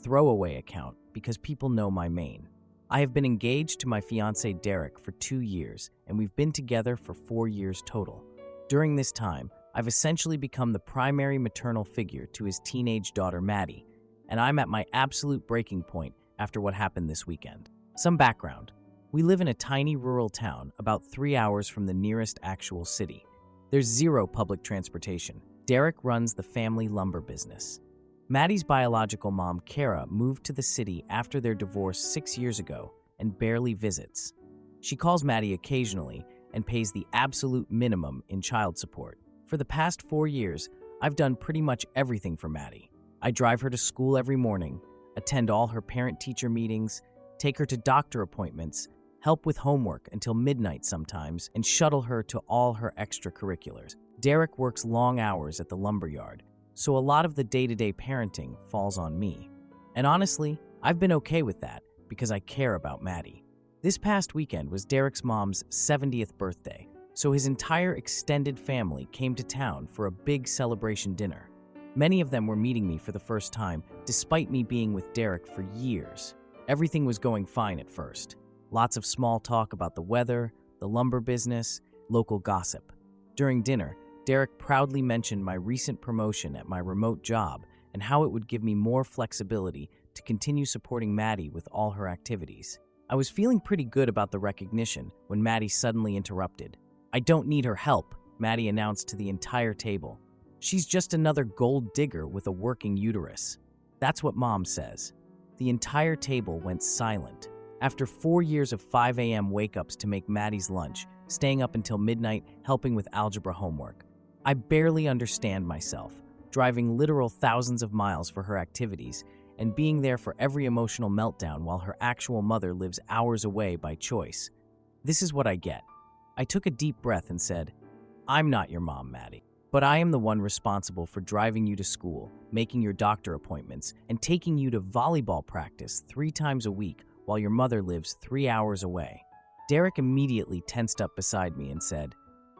throwaway account because people know my main. I have been engaged to my fiancé Derek for 2 years, and we've been together for 4 years total. During this time, I've essentially become the primary maternal figure to his teenage daughter Maddie, and I'm at my absolute breaking point after what happened this weekend. Some background. We live in a tiny rural town about 3 hours from the nearest actual city. There's zero public transportation. Derek runs the family lumber business. Maddie's biological mom, Kara, moved to the city after their divorce 6 years ago and barely visits. She calls Maddie occasionally and pays the absolute minimum in child support. For the past 4 years, I've done pretty much everything for Maddie. I drive her to school every morning, attend all her parent-teacher meetings, take her to doctor appointments, help with homework until midnight sometimes, and shuttle her to all her extracurriculars. Derek works long hours at the lumberyard, so a lot of the day-to-day parenting falls on me. And honestly, I've been okay with that because I care about Maddie. This past weekend was Derek's mom's 70th birthday, so his entire extended family came to town for a big celebration dinner. Many of them were meeting me for the first time, despite me being with Derek for years. Everything was going fine at first. Lots of small talk about the weather, the lumber business, local gossip. During dinner, Derek proudly mentioned my recent promotion at my remote job and how it would give me more flexibility to continue supporting Maddie with all her activities. I was feeling pretty good about the recognition when Maddie suddenly interrupted. "I don't need her help," Maddie announced to the entire table. "She's just another gold digger with a working uterus." That's what Mom says. The entire table went silent. After 4 years of 5 a.m. wake-ups to make Maddie's lunch, staying up until midnight helping with algebra homework, I barely understand myself, driving literal thousands of miles for her activities and being there for every emotional meltdown while her actual mother lives hours away by choice. This is what I get. I took a deep breath and said, "I'm not your mom, Maddie, but I am the one responsible for driving you to school, making your doctor appointments, and taking you to volleyball practice 3 times a week while your mother lives 3 hours away." Derek immediately tensed up beside me and said,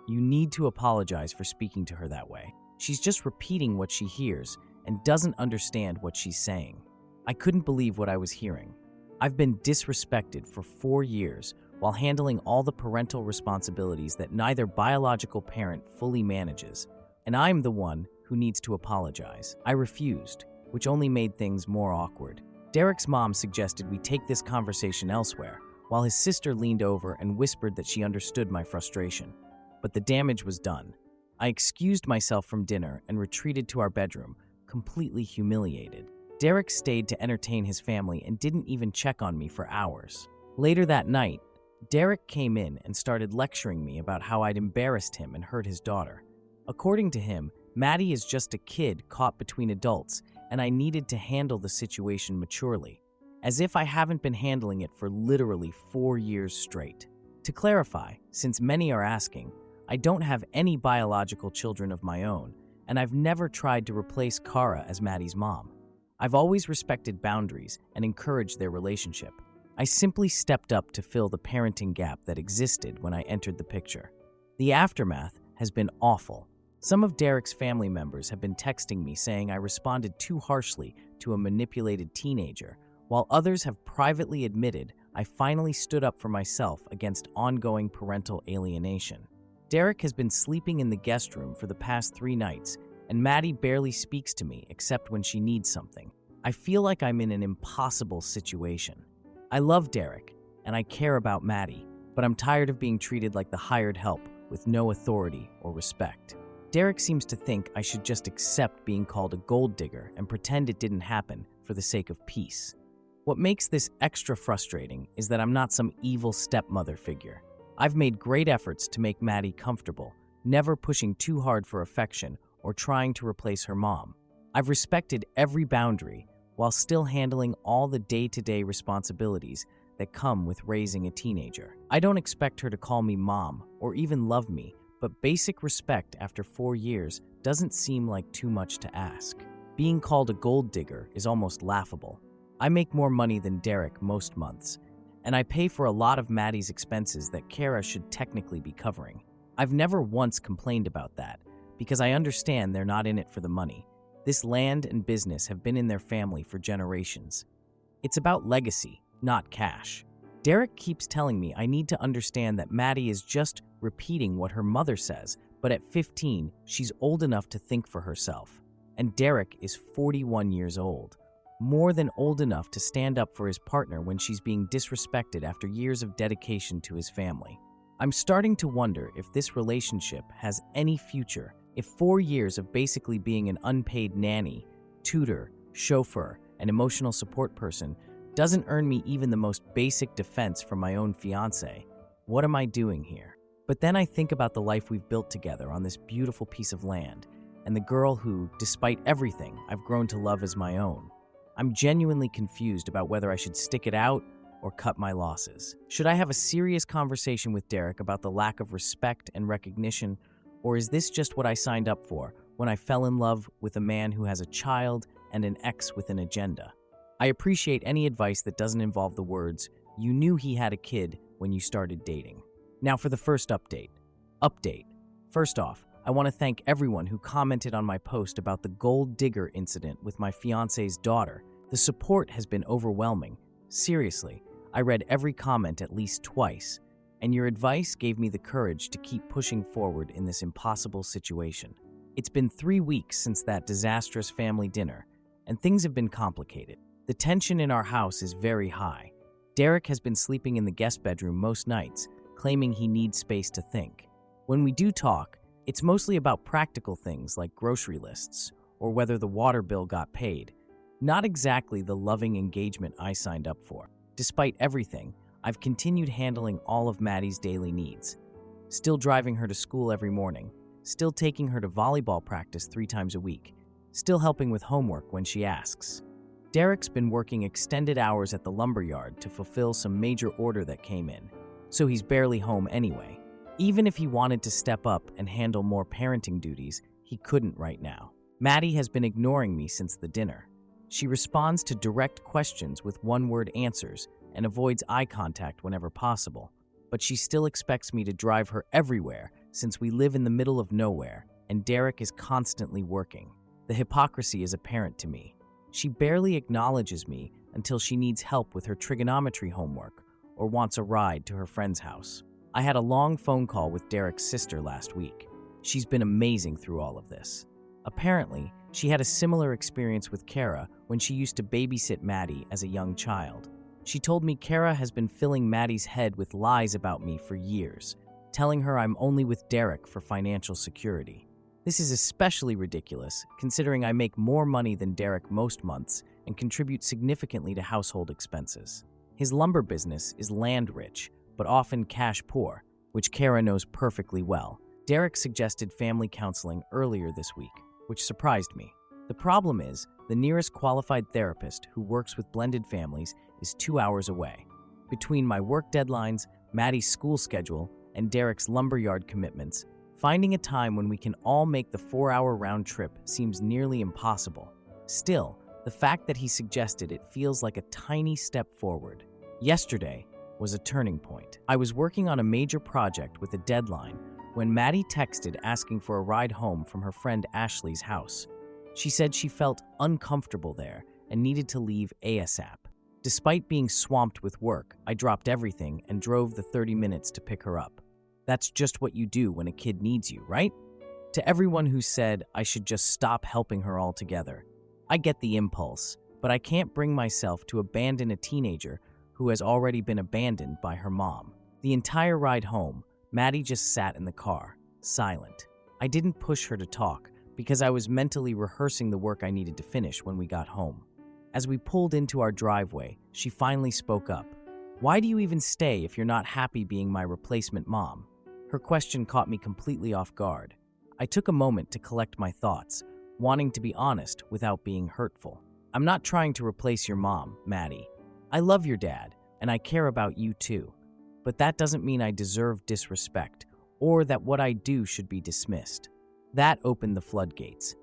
"You need to apologize for speaking to her that way. She's just repeating what she hears and doesn't understand what she's saying." I couldn't believe what I was hearing. I've been disrespected for 4 years while handling all the parental responsibilities that neither biological parent fully manages, and I'm the one who needs to apologize. I refused, which only made things more awkward. Derek's mom suggested we take this conversation elsewhere, while his sister leaned over and whispered that she understood my frustration. But the damage was done. I excused myself from dinner and retreated to our bedroom, completely humiliated. Derek stayed to entertain his family and didn't even check on me for hours. Later that night, Derek came in and started lecturing me about how I'd embarrassed him and hurt his daughter. According to him, Maddie is just a kid caught between adults, and I needed to handle the situation maturely, as if I haven't been handling it for literally 4 years straight. To clarify, since many are asking, I don't have any biological children of my own, and I've never tried to replace Kara as Maddie's mom. I've always respected boundaries and encouraged their relationship. I simply stepped up to fill the parenting gap that existed when I entered the picture. The aftermath has been awful. Some of Derek's family members have been texting me saying I responded too harshly to a manipulated teenager, while others have privately admitted I finally stood up for myself against ongoing parental alienation. Derek has been sleeping in the guest room for the past 3 nights, and Maddie barely speaks to me except when she needs something. I feel like I'm in an impossible situation. I love Derek, and I care about Maddie, but I'm tired of being treated like the hired help with no authority or respect. Derek seems to think I should just accept being called a gold digger and pretend it didn't happen for the sake of peace. What makes this extra frustrating is that I'm not some evil stepmother figure. I've made great efforts to make Maddie comfortable, never pushing too hard for affection or trying to replace her mom. I've respected every boundary while still handling all the day-to-day responsibilities that come with raising a teenager. I don't expect her to call me mom or even love me, but basic respect after 4 years doesn't seem like too much to ask. Being called a gold digger is almost laughable. I make more money than Derek most months, and I pay for a lot of Maddie's expenses that Kara should technically be covering. I've never once complained about that, because I understand they're not in it for the money. This land and business have been in their family for generations. It's about legacy, not cash. Derek keeps telling me I need to understand that Maddie is just repeating what her mother says, but at 15, she's old enough to think for herself. And Derek is 41 years old, more than old enough to stand up for his partner when she's being disrespected after years of dedication to his family. I'm starting to wonder if this relationship has any future, if 4 years of basically being an unpaid nanny, tutor, chauffeur, and emotional support person doesn't earn me even the most basic defense from my own fiancé. What am I doing here? But then I think about the life we've built together on this beautiful piece of land, and the girl who, despite everything, I've grown to love as my own. I'm genuinely confused about whether I should stick it out or cut my losses. Should I have a serious conversation with Derek about the lack of respect and recognition, or is this just what I signed up for when I fell in love with a man who has a child and an ex with an agenda? I appreciate any advice that doesn't involve the words, "You knew he had a kid when you started dating." Now for the first update. First off, I want to thank everyone who commented on my post about the gold digger incident with my fiancé's daughter. The support has been overwhelming. Seriously, I read every comment at least twice, and your advice gave me the courage to keep pushing forward in this impossible situation. It's been 3 weeks since that disastrous family dinner, and things have been complicated. The tension in our house is very high. Derek has been sleeping in the guest bedroom most nights, claiming he needs space to think. When we do talk, it's mostly about practical things like grocery lists or whether the water bill got paid, not exactly the loving engagement I signed up for. Despite everything, I've continued handling all of Maddie's daily needs. Still driving her to school every morning, still taking her to volleyball practice 3 times a week, still helping with homework when she asks. Derek's been working extended hours at the lumberyard to fulfill some major order that came in, so he's barely home anyway. Even if he wanted to step up and handle more parenting duties, he couldn't right now. Maddie has been ignoring me since the dinner. She responds to direct questions with one-word answers and avoids eye contact whenever possible, but she still expects me to drive her everywhere since we live in the middle of nowhere and Derek is constantly working. The hypocrisy is apparent to me. She barely acknowledges me until she needs help with her trigonometry homework or wants a ride to her friend's house. I had a long phone call with Derek's sister last week. She's been amazing through all of this. Apparently, she had a similar experience with Kara when she used to babysit Maddie as a young child. She told me Kara has been filling Maddie's head with lies about me for years, telling her I'm only with Derek for financial security. This is especially ridiculous, considering I make more money than Derek most months and contribute significantly to household expenses. His lumber business is land-rich, but often cash-poor, which Kara knows perfectly well. Derek suggested family counseling earlier this week, which surprised me. The problem is, the nearest qualified therapist who works with blended families is 2 hours away. Between my work deadlines, Maddie's school schedule, and Derek's lumberyard commitments, finding a time when we can all make the 4-hour round trip seems nearly impossible. Still, the fact that he suggested it feels like a tiny step forward. Yesterday was a turning point. I was working on a major project with a deadline when Maddie texted asking for a ride home from her friend Ashley's house. She said she felt uncomfortable there and needed to leave ASAP. Despite being swamped with work, I dropped everything and drove the 30 minutes to pick her up. That's just what you do when a kid needs you, right? To everyone who said I should just stop helping her altogether, I get the impulse, but I can't bring myself to abandon a teenager who has already been abandoned by her mom. The entire ride home, Maddie just sat in the car, silent. I didn't push her to talk because I was mentally rehearsing the work I needed to finish when we got home. As we pulled into our driveway, she finally spoke up. "Why do you even stay if you're not happy being my replacement mom?" Her question caught me completely off guard. I took a moment to collect my thoughts, wanting to be honest without being hurtful. "I'm not trying to replace your mom, Maddie. I love your dad, and I care about you too. But that doesn't mean I deserve disrespect, or that what I do should be dismissed." That opened the floodgates.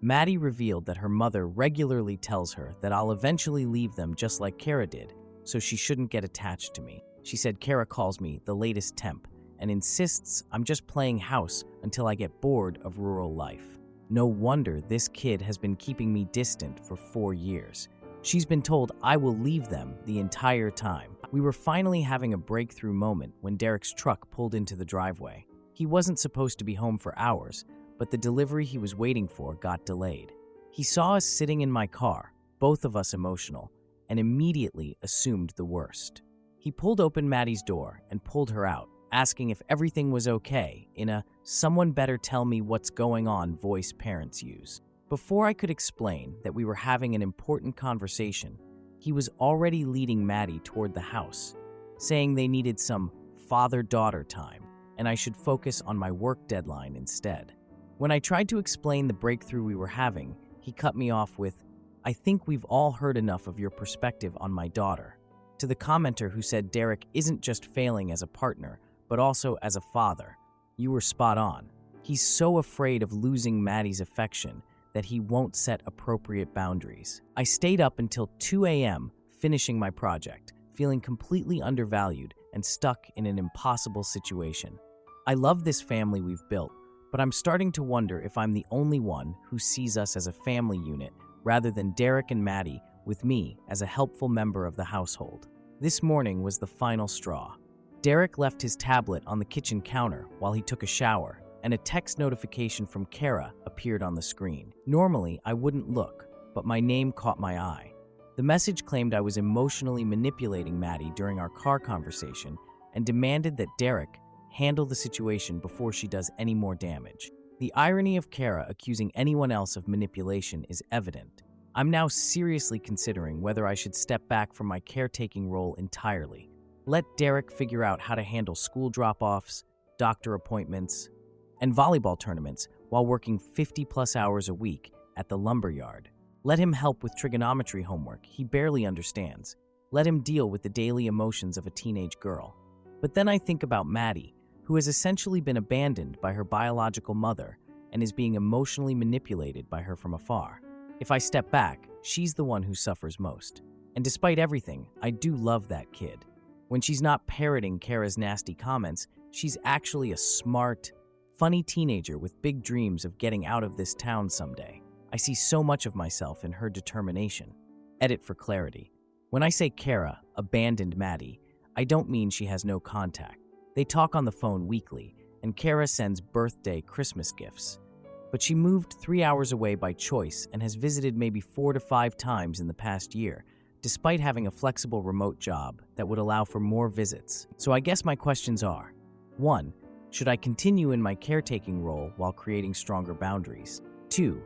Maddie revealed that her mother regularly tells her that I'll eventually leave them just like Kara did, so she shouldn't get attached to me. She said Kara calls me the latest temp, and insists I'm just playing house until I get bored of rural life. No wonder this kid has been keeping me distant for 4 years. She's been told I will leave them the entire time. We were finally having a breakthrough moment when Derek's truck pulled into the driveway. He wasn't supposed to be home for hours, but the delivery he was waiting for got delayed. He saw us sitting in my car, both of us emotional, and immediately assumed the worst. He pulled open Maddie's door and pulled her out, asking if everything was okay in a "someone better tell me what's going on" voice parents use. Before I could explain that we were having an important conversation, he was already leading Maddie toward the house, saying they needed some father-daughter time and I should focus on my work deadline instead. When I tried to explain the breakthrough we were having, he cut me off with, "I think we've all heard enough of your perspective on my daughter." To the commenter who said Derek isn't just failing as a partner, but also as a father, you were spot on. He's so afraid of losing Maddie's affection that he won't set appropriate boundaries. I stayed up until 2 a.m. finishing my project, feeling completely undervalued and stuck in an impossible situation. I love this family we've built, but I'm starting to wonder if I'm the only one who sees us as a family unit rather than Derek and Maddie with me as a helpful member of the household. This morning was the final straw. Derek left his tablet on the kitchen counter while he took a shower, and a text notification from Kara appeared on the screen. Normally, I wouldn't look, but my name caught my eye. The message claimed I was emotionally manipulating Maddie during our car conversation and demanded that Derek handle the situation before she does any more damage. The irony of Kara accusing anyone else of manipulation is evident. I'm now seriously considering whether I should step back from my caretaking role entirely. Let Derek figure out how to handle school drop-offs, doctor appointments, and volleyball tournaments while working 50-plus hours a week at the lumberyard. Let him help with trigonometry homework he barely understands. Let him deal with the daily emotions of a teenage girl. But then I think about Maddie, who has essentially been abandoned by her biological mother and is being emotionally manipulated by her from afar. If I step back, she's the one who suffers most. And despite everything, I do love that kid. When she's not parroting Kara's nasty comments, she's actually a smart, funny teenager with big dreams of getting out of this town someday. I see so much of myself in her determination. Edit for clarity. When I say Kara abandoned Maddie, I don't mean she has no contact. They talk on the phone weekly, and Kara sends birthday, Christmas gifts. But she moved 3 hours away by choice and has visited maybe 4 to 5 times in the past year, despite having a flexible remote job that would allow for more visits. So I guess my questions are: 1. Should I continue in my caretaking role while creating stronger boundaries? 2.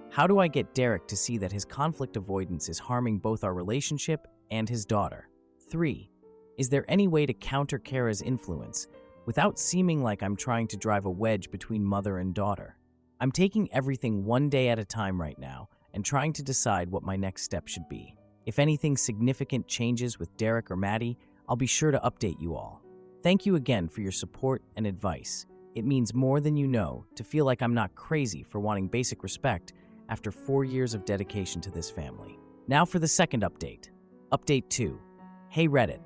How do I get Derek to see that his conflict avoidance is harming both our relationship and his daughter? 3. Is there any way to counter Kara's influence without seeming like I'm trying to drive a wedge between mother and daughter? I'm taking everything one day at a time right now and trying to decide what my next step should be. If anything significant changes with Derek or Maddie, I'll be sure to update you all. Thank you again for your support and advice. It means more than you know to feel like I'm not crazy for wanting basic respect after 4 years of dedication to this family. Now for the second update. Update 2. Hey Reddit.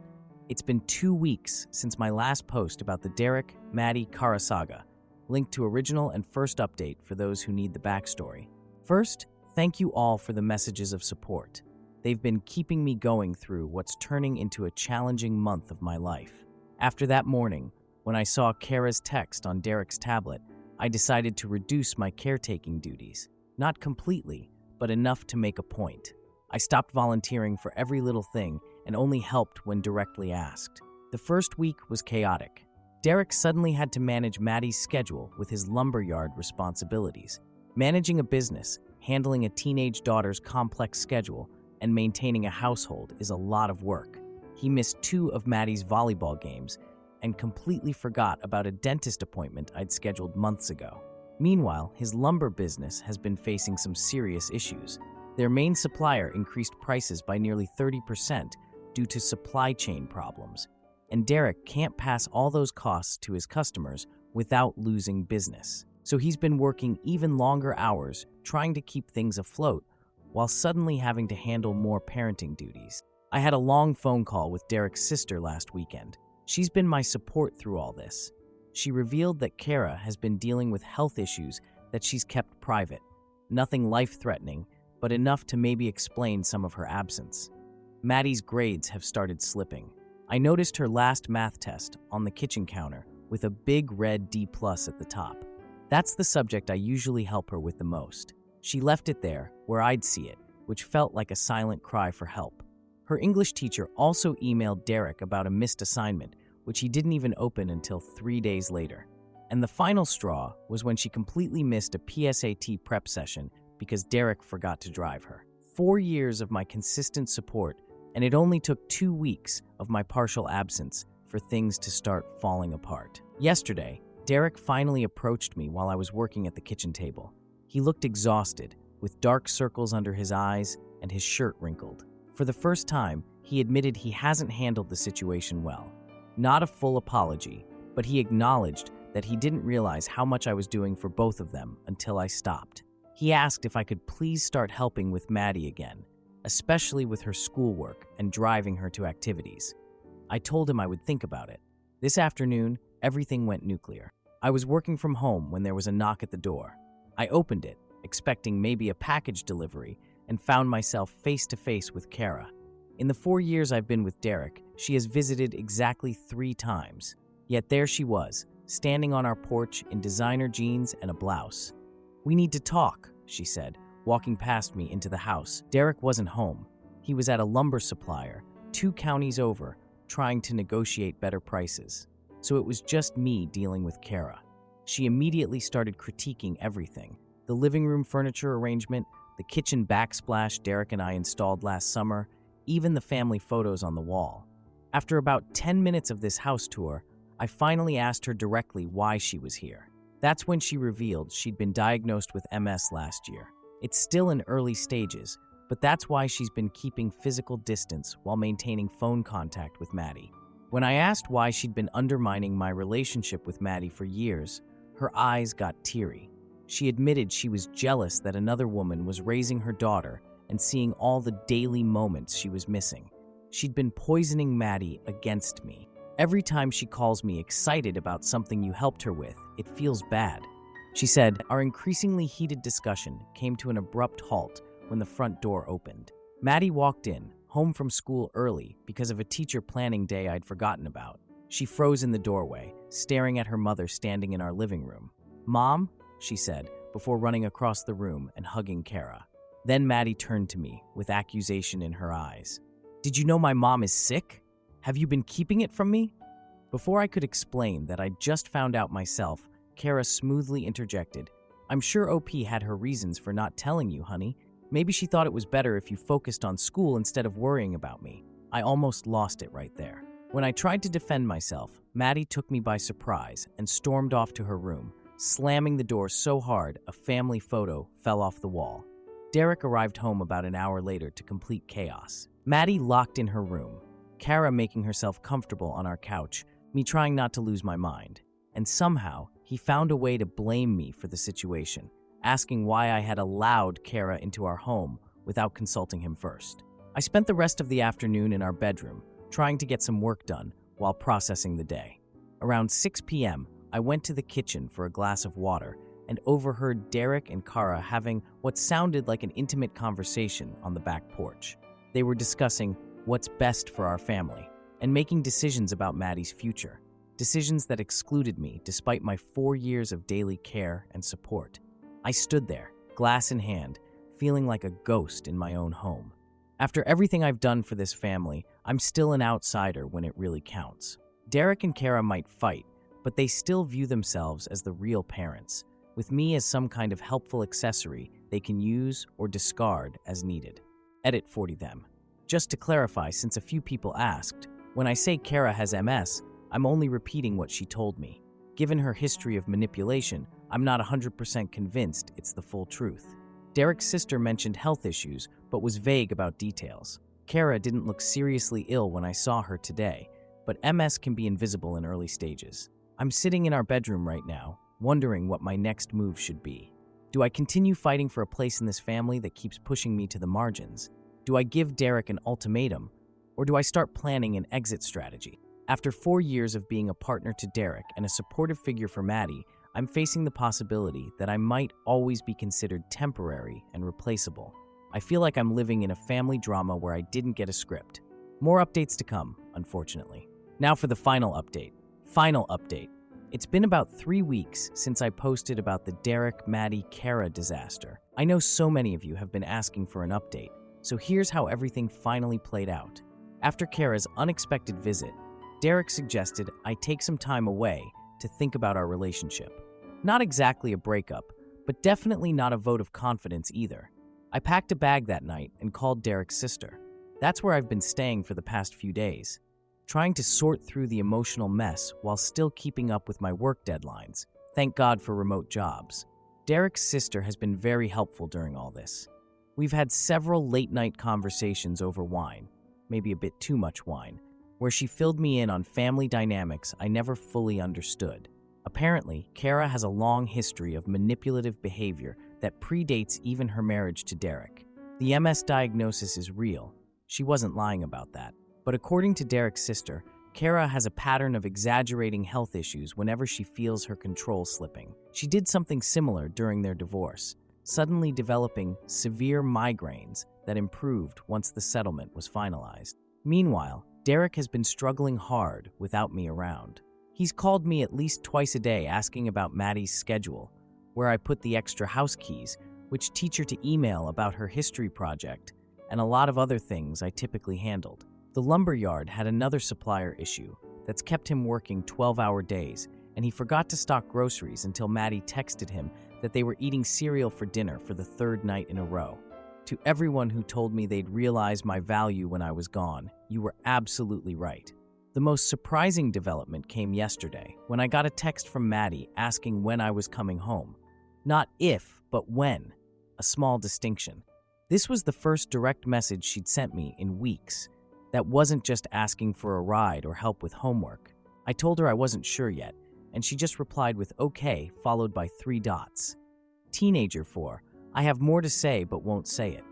It's been 2 weeks since my last post about the Derek, Maddie, Kara saga. Link to original and first update for those who need the backstory. First, thank you all for the messages of support. They've been keeping me going through what's turning into a challenging month of my life. After that morning, when I saw Kara's text on Derek's tablet, I decided to reduce my caretaking duties. Not completely, but enough to make a point. I stopped volunteering for every little thing and only helped when directly asked. The first week was chaotic. Derek suddenly had to manage Maddie's schedule with his lumberyard responsibilities. Managing a business, handling a teenage daughter's complex schedule, and maintaining a household is a lot of work. He missed 2 of Maddie's volleyball games and completely forgot about a dentist appointment I'd scheduled months ago. Meanwhile, his lumber business has been facing some serious issues. Their main supplier increased prices by nearly 30% due to supply chain problems, and Derek can't pass all those costs to his customers without losing business. So he's been working even longer hours trying to keep things afloat while suddenly having to handle more parenting duties. I had a long phone call with Derek's sister last weekend. She's been my support through all this. She revealed that Kara has been dealing with health issues that she's kept private, nothing life-threatening, but enough to maybe explain some of her absence. Maddie's grades have started slipping. I noticed her last math test on the kitchen counter with a big red D+ at the top. That's the subject I usually help her with the most. She left it there, where I'd see it, which felt like a silent cry for help. Her English teacher also emailed Derek about a missed assignment, which he didn't even open until 3 days later. And the final straw was when she completely missed a PSAT prep session because Derek forgot to drive her. 4 years of my consistent support, and it only took 2 weeks of my partial absence for things to start falling apart. Yesterday, Derek finally approached me while I was working at the kitchen table. He looked exhausted, with dark circles under his eyes and his shirt wrinkled. For the first time, he admitted he hasn't handled the situation well. Not a full apology, but he acknowledged that he didn't realize how much I was doing for both of them until I stopped. He asked if I could please start helping with Maddie again, especially with her schoolwork and driving her to activities. I told him I would think about it. This afternoon, everything went nuclear. I was working from home when there was a knock at the door. I opened it, expecting maybe a package delivery, and found myself face to face with Kara. In the 4 years I've been with Derek, she has visited exactly 3 times. Yet there she was, standing on our porch in designer jeans and a blouse. "We need to talk," she said, walking past me into the house. Derek wasn't home. He was at a lumber supplier, 2 counties over, trying to negotiate better prices. So it was just me dealing with Kara. She immediately started critiquing everything. The living room furniture arrangement, the kitchen backsplash Derek and I installed last summer, even the family photos on the wall. After about 10 minutes of this house tour, I finally asked her directly why she was here. That's when she revealed she'd been diagnosed with MS last year. It's still in early stages, but that's why she's been keeping physical distance while maintaining phone contact with Maddie. When I asked why she'd been undermining my relationship with Maddie for years, her eyes got teary. She admitted she was jealous that another woman was raising her daughter and seeing all the daily moments she was missing. She'd been poisoning Maddie against me. Every time she calls me excited about something you helped her with, it feels bad. She said, our increasingly heated discussion came to an abrupt halt when the front door opened. Maddie walked in, home from school early because of a teacher planning day I'd forgotten about. She froze in the doorway, staring at her mother standing in our living room. "Mom?" she said, before running across the room and hugging Kara. Then Maddie turned to me, with accusation in her eyes. "Did you know my mom is sick? Have you been keeping it from me?" Before I could explain that I'd just found out myself, Kara smoothly interjected, "I'm sure OP had her reasons for not telling you, honey. Maybe she thought it was better if you focused on school instead of worrying about me." I almost lost it right there. When I tried to defend myself, Maddie took me by surprise and stormed off to her room, slamming the door so hard a family photo fell off the wall. Derek arrived home about an hour later to complete chaos. Maddie locked in her room, Kara making herself comfortable on our couch, me trying not to lose my mind. And somehow, he found a way to blame me for the situation, asking why I had allowed Kara into our home without consulting him first. I spent the rest of the afternoon in our bedroom, trying to get some work done while processing the day. Around 6 p.m., I went to the kitchen for a glass of water and overheard Derek and Kara having what sounded like an intimate conversation on the back porch. They were discussing what's best for our family and making decisions about Maddie's future, decisions that excluded me despite my 4 years of daily care and support. I stood there, glass in hand, feeling like a ghost in my own home. After everything I've done for this family, I'm still an outsider when it really counts. Derek and Kara might fight, but they still view themselves as the real parents, with me as some kind of helpful accessory they can use or discard as needed. Edit 40 them. Just to clarify, since a few people asked, when I say Kara has MS, I'm only repeating what she told me. Given her history of manipulation, I'm not 100% convinced it's the full truth. Derek's sister mentioned health issues, but was vague about details. Kara didn't look seriously ill when I saw her today, but MS can be invisible in early stages. I'm sitting in our bedroom right now, wondering what my next move should be. Do I continue fighting for a place in this family that keeps pushing me to the margins? Do I give Derek an ultimatum, or do I start planning an exit strategy? After 4 years of being a partner to Derek and a supportive figure for Maddie, I'm facing the possibility that I might always be considered temporary and replaceable. I feel like I'm living in a family drama where I didn't get a script. More updates to come, unfortunately. Now for the final update. Final update. It's been about 3 weeks since I posted about the Derek, Maddie, Kara disaster. I know so many of you have been asking for an update, so here's how everything finally played out. After Kara's unexpected visit, Derek suggested I take some time away to think about our relationship. Not exactly a breakup, but definitely not a vote of confidence either. I packed a bag that night and called Derek's sister. That's where I've been staying for the past few days, trying to sort through the emotional mess while still keeping up with my work deadlines. Thank God for remote jobs. Derek's sister has been very helpful during all this. We've had several late-night conversations over wine, maybe a bit too much wine, where she filled me in on family dynamics I never fully understood. Apparently, Kara has a long history of manipulative behavior that predates even her marriage to Derek. The MS diagnosis is real. She wasn't lying about that. But according to Derek's sister, Kara has a pattern of exaggerating health issues whenever she feels her control slipping. She did something similar during their divorce, suddenly developing severe migraines that improved once the settlement was finalized. Meanwhile, Derek has been struggling hard without me around. He's called me at least twice a day asking about Maddie's schedule, where I put the extra house keys, which teach her to email about her history project, and a lot of other things I typically handled. The lumberyard had another supplier issue that's kept him working 12-hour days, and he forgot to stock groceries until Maddie texted him that they were eating cereal for dinner for the 3rd night in a row. To everyone who told me they'd realize my value when I was gone, you were absolutely right. The most surprising development came yesterday when I got a text from Maddie asking when I was coming home. Not if, but when. A small distinction. This was the first direct message she'd sent me in weeks. That wasn't just asking for a ride or help with homework. I told her I wasn't sure yet, and she just replied with okay, followed by 3 dots. Teenager 4, I have more to say but won't say it.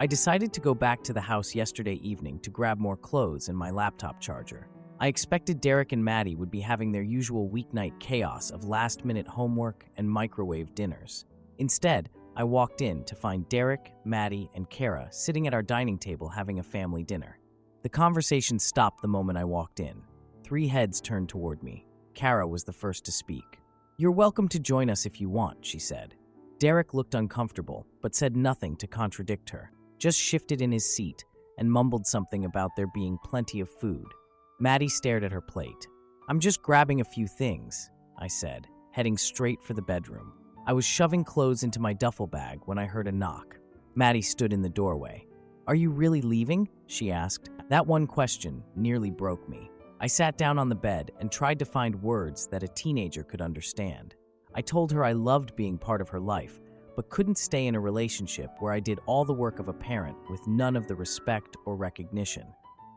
I decided to go back to the house yesterday evening to grab more clothes and my laptop charger. I expected Derek and Maddie would be having their usual weeknight chaos of last-minute homework and microwave dinners. Instead, I walked in to find Derek, Maddie, and Kara sitting at our dining table having a family dinner. The conversation stopped the moment I walked in. 3 heads turned toward me. Kara was the first to speak. "You're welcome to join us if you want," she said. Derek looked uncomfortable, but said nothing to contradict her, just shifted in his seat and mumbled something about there being plenty of food. Maddie stared at her plate. "I'm just grabbing a few things," I said, heading straight for the bedroom. I was shoving clothes into my duffel bag when I heard a knock. Maddie stood in the doorway. "Are you really leaving?" she asked. That one question nearly broke me. I sat down on the bed and tried to find words that a teenager could understand. I told her I loved being part of her life, but couldn't stay in a relationship where I did all the work of a parent with none of the respect or recognition.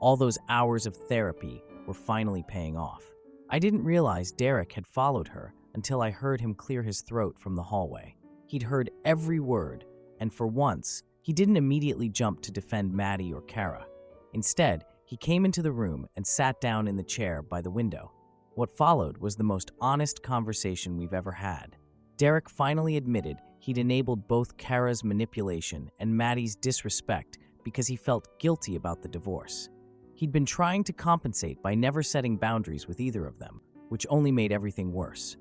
All those hours of therapy were finally paying off. I didn't realize Derek had followed her until I heard him clear his throat from the hallway. He'd heard every word, and for once, he didn't immediately jump to defend Maddie or Kara. Instead, he came into the room and sat down in the chair by the window. What followed was the most honest conversation we've ever had. Derek finally admitted he'd enabled both Kara's manipulation and Maddie's disrespect because he felt guilty about the divorce. He'd been trying to compensate by never setting boundaries with either of them, which only made everything worse.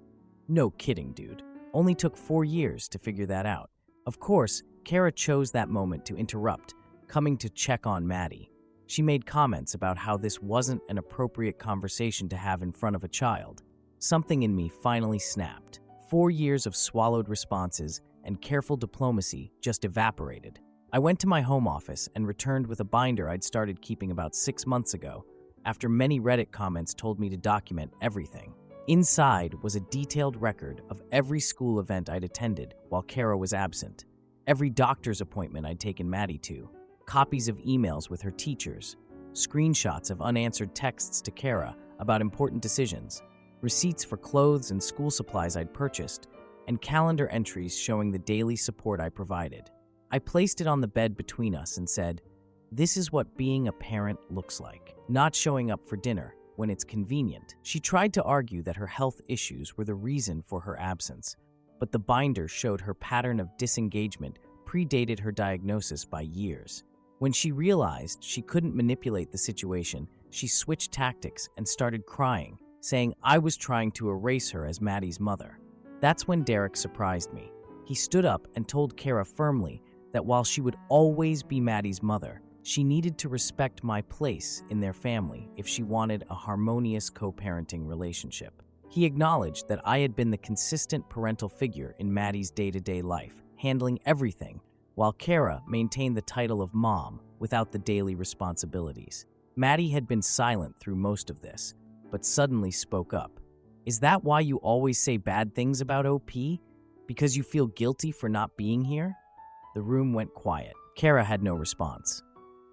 No kidding, dude. Only took 4 years to figure that out. Of course, Kara chose that moment to interrupt, coming to check on Maddie. She made comments about how this wasn't an appropriate conversation to have in front of a child. Something in me finally snapped. 4 years of swallowed responses and careful diplomacy just evaporated. I went to my home office and returned with a binder I'd started keeping about 6 months ago, after many Reddit comments told me to document everything. Inside was a detailed record of every school event I'd attended while Kara was absent, every doctor's appointment I'd taken Maddie to, copies of emails with her teachers, screenshots of unanswered texts to Kara about important decisions, receipts for clothes and school supplies I'd purchased, and calendar entries showing the daily support I provided. I placed it on the bed between us and said, "This is what being a parent looks like. Not showing up for dinner, when it's convenient. She tried to argue that her health issues were the reason for her absence, but the binder showed her pattern of disengagement predated her diagnosis by years. When she realized she couldn't manipulate the situation, she switched tactics and started crying, saying I was trying to erase her as Maddie's mother. That's when Derek surprised me. He stood up and told Kara firmly that while she would always be Maddie's mother, she needed to respect my place in their family if she wanted a harmonious co-parenting relationship. He acknowledged that I had been the consistent parental figure in Maddie's day-to-day life, handling everything, while Kara maintained the title of mom without the daily responsibilities. Maddie had been silent through most of this, but suddenly spoke up. Is that why you always say bad things about OP? Because you feel guilty for not being here? The room went quiet. Kara had no response.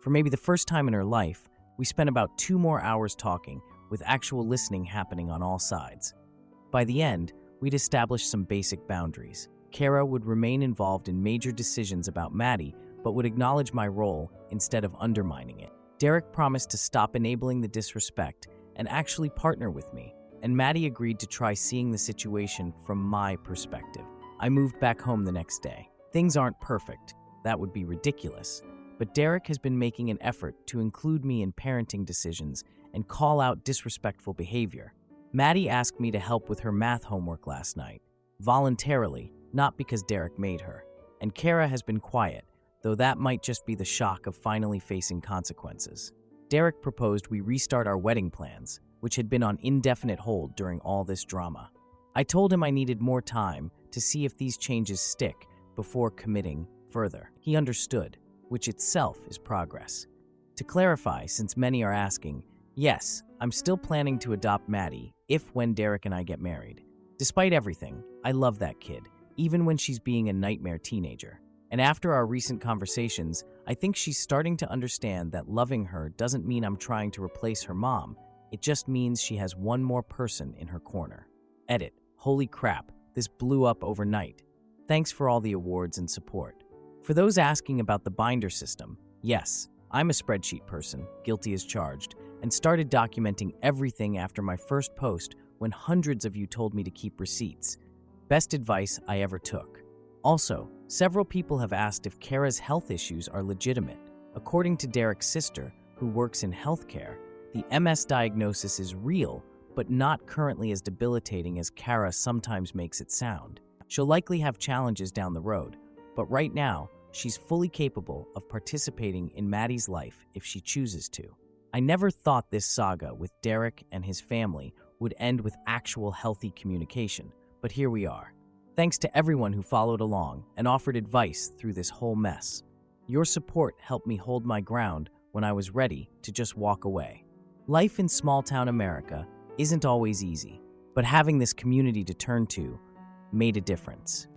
For maybe the first time in her life, we spent about 2 more hours talking, with actual listening happening on all sides. By the end, we'd established some basic boundaries. Kara would remain involved in major decisions about Maddie, but would acknowledge my role instead of undermining it. Derek promised to stop enabling the disrespect and actually partner with me, and Maddie agreed to try seeing the situation from my perspective. I moved back home the next day. Things aren't perfect. That would be ridiculous. But Derek has been making an effort to include me in parenting decisions and call out disrespectful behavior. Maddie asked me to help with her math homework last night, voluntarily, not because Derek made her. And Kara has been quiet, though that might just be the shock of finally facing consequences. Derek proposed we restart our wedding plans, which had been on indefinite hold during all this drama. I told him I needed more time to see if these changes stick before committing further. He understood, which itself is progress. To clarify, since many are asking, yes, I'm still planning to adopt Maddie when Derek and I get married. Despite everything, I love that kid, even when she's being a nightmare teenager. And after our recent conversations, I think she's starting to understand that loving her doesn't mean I'm trying to replace her mom. It just means she has one more person in her corner. Edit. Holy crap, this blew up overnight. Thanks for all the awards and support. For those asking about the binder system, yes, I'm a spreadsheet person, guilty as charged, and started documenting everything after my first post when hundreds of you told me to keep receipts. Best advice I ever took. Also, several people have asked if Kara's health issues are legitimate. According to Derek's sister, who works in healthcare, the MS diagnosis is real, but not currently as debilitating as Kara sometimes makes it sound. She'll likely have challenges down the road, but right now, she's fully capable of participating in Maddie's life if she chooses to. I never thought this saga with Derek and his family would end with actual healthy communication, but here we are. Thanks to everyone who followed along and offered advice through this whole mess. Your support helped me hold my ground when I was ready to just walk away. Life in small-town America isn't always easy, but having this community to turn to made a difference.